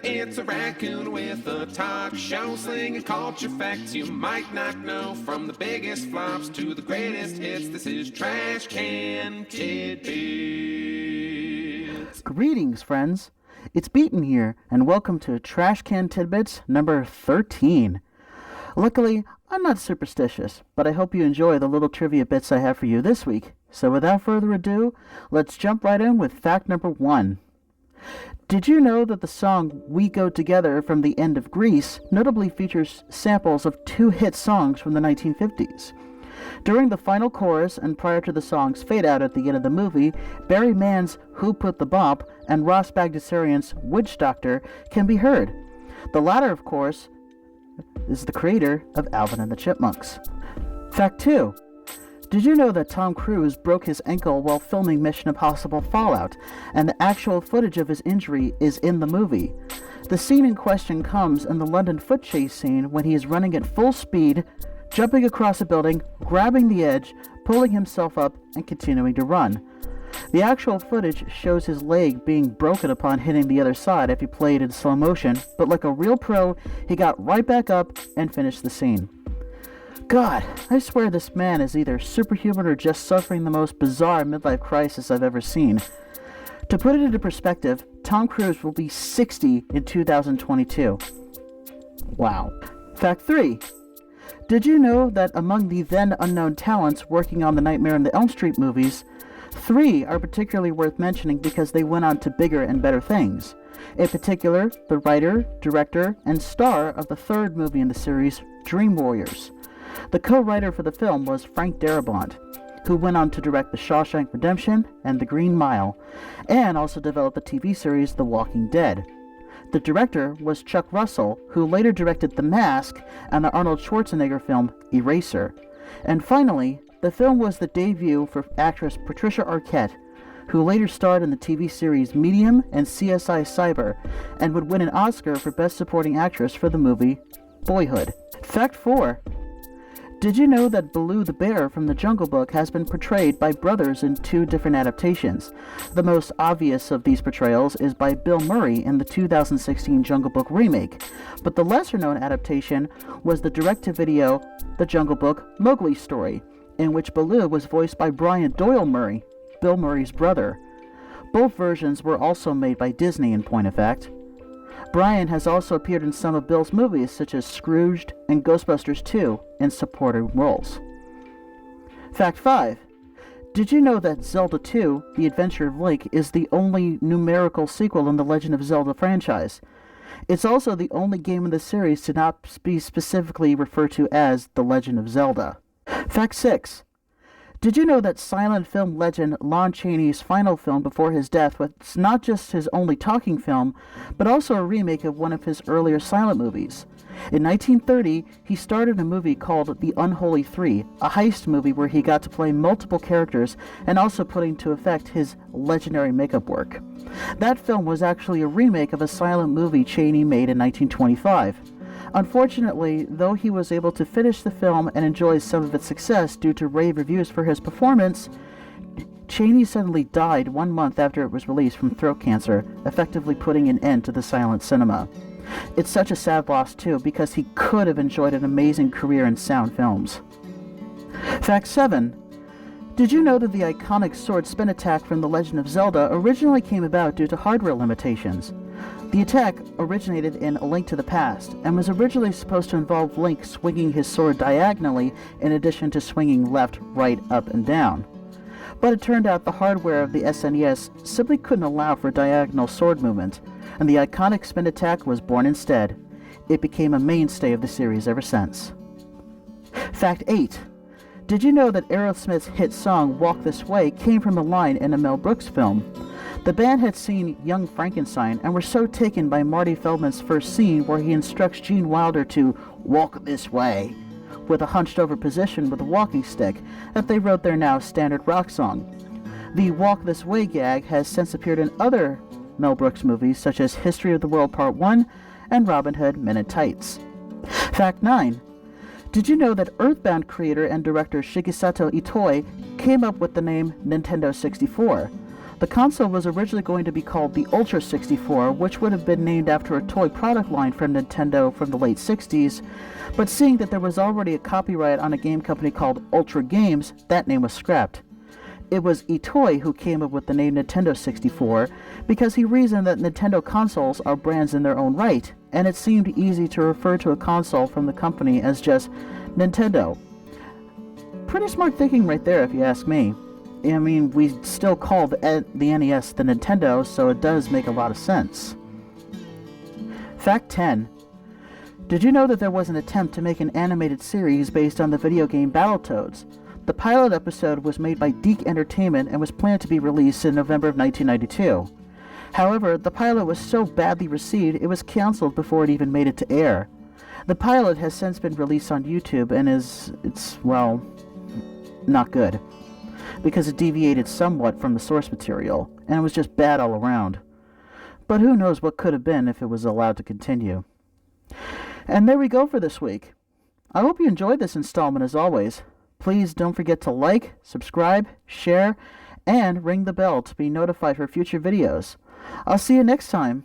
It's a raccoon with a talk show slinging culture facts you might not know. From the biggest flops to the greatest hits, this is Trash Can Tidbits. Greetings, friends. It's Beaton here, and welcome to Trash Can Tidbits number 13. Luckily, I'm not superstitious, but I hope you enjoy the little trivia bits I have for you this week. So without further ado, let's jump right in with fact number 1. Did you know that the song We Go Together from the End of Grease notably features samples of two hit songs from the 1950s? During the final chorus and prior to the song's fade out at the end of the movie, Barry Mann's Who Put the Bop and Ross Bagdasarian's Witch Doctor can be heard. The latter, of course, is the creator of Alvin and the Chipmunks. Fact 2. Did you know that Tom Cruise broke his ankle while filming Mission Impossible Fallout, and the actual footage of his injury is in the movie? The scene in question comes in the London foot chase scene when he is running at full speed, jumping across a building, grabbing the edge, pulling himself up, and continuing to run. The actual footage shows his leg being broken upon hitting the other side if he played in slow motion, but like a real pro, he got right back up and finished the scene. God, I swear this man is either superhuman or just suffering the most bizarre midlife crisis I've ever seen. To put it into perspective, Tom Cruise will be 60 in 2022. Wow. Fact 3. Did you know that among the then unknown talents working on the Nightmare on Elm Street movies, 3 are particularly worth mentioning because they went on to bigger and better things? In particular, the writer, director, and star of the third movie in the series, Dream Warriors. The co-writer for the film was Frank Darabont, who went on to direct The Shawshank Redemption and The Green Mile, and also developed the TV series The Walking Dead. The director was Chuck Russell, who later directed The Mask and the Arnold Schwarzenegger film Eraser. And finally, the film was the debut for actress Patricia Arquette, who later starred in the TV series Medium and CSI Cyber, and would win an Oscar for Best Supporting Actress for the movie Boyhood. Fact 4. Did you know that Baloo the bear from The Jungle Book has been portrayed by brothers in 2 different adaptations? The most obvious of these portrayals is by Bill Murray in the 2016 Jungle Book remake, but the lesser-known adaptation was the direct-to-video The Jungle Book Mowgli's Story, in which Baloo was voiced by Brian Doyle Murray, Bill Murray's brother. Both versions were also made by Disney, in point of fact. Brian has also appeared in some of Bill's movies, such as Scrooged and Ghostbusters 2, in supporting roles. Fact 5. Did you know that Zelda 2, The Adventure of Link, is the only numerical sequel in the Legend of Zelda franchise? It's also the only game in the series to not be specifically referred to as The Legend of Zelda. Fact 6. Did you know that silent film legend Lon Chaney's final film before his death was not just his only talking film, but also a remake of one of his earlier silent movies? In 1930, he starred in a movie called The Unholy Three, a heist movie where he got to play multiple characters and also put into effect his legendary makeup work. That film was actually a remake of a silent movie Chaney made in 1925. Unfortunately, though he was able to finish the film and enjoy some of its success due to rave reviews for his performance, Chaney suddenly died 1 month after it was released from throat cancer, effectively putting an end to the silent cinema. It's such a sad loss too, because he could have enjoyed an amazing career in sound films. Fact 7. Did you know that the iconic sword spin attack from The Legend of Zelda originally came about due to hardware limitations? The attack originated in A Link to the Past, and was originally supposed to involve Link swinging his sword diagonally in addition to swinging left, right, up, and down. But it turned out the hardware of the SNES simply couldn't allow for diagonal sword movement, and the iconic spin attack was born instead. It became a mainstay of the series ever since. Fact 8. Did you know that Aerosmith's hit song Walk This Way came from a line in a Mel Brooks film? The band had seen Young Frankenstein and were so taken by Marty Feldman's first scene where he instructs Gene Wilder to walk this way with a hunched over position with a walking stick that they wrote their now standard rock song. The Walk This Way gag has since appeared in other Mel Brooks movies such as History of the World Part 1 and Robin Hood Men in Tights. Fact 9. Did you know that Earthbound creator and director Shigesato Itoi came up with the name Nintendo 64? The console was originally going to be called the Ultra 64, which would have been named after a toy product line from Nintendo from the late 60s, but seeing that there was already a copyright on a game company called Ultra Games, that name was scrapped. It was Itoi who came up with the name Nintendo 64 because he reasoned that Nintendo consoles are brands in their own right, and it seemed easy to refer to a console from the company as just Nintendo. Pretty smart thinking right there, if you ask me. I mean, we still call the NES the Nintendo, so it does make a lot of sense. Fact 10. Did you know that there was an attempt to make an animated series based on the video game Battletoads? The pilot episode was made by Deke Entertainment and was planned to be released in November of 1992. However, the pilot was so badly received it was cancelled before it even made it to air. The pilot has since been released on YouTube and it's not good, because it deviated somewhat from the source material, and it was just bad all around. But who knows what could have been if it was allowed to continue. And there we go for this week. I hope you enjoyed this installment as always. Please don't forget to like, subscribe, share, and ring the bell to be notified for future videos. I'll see you next time.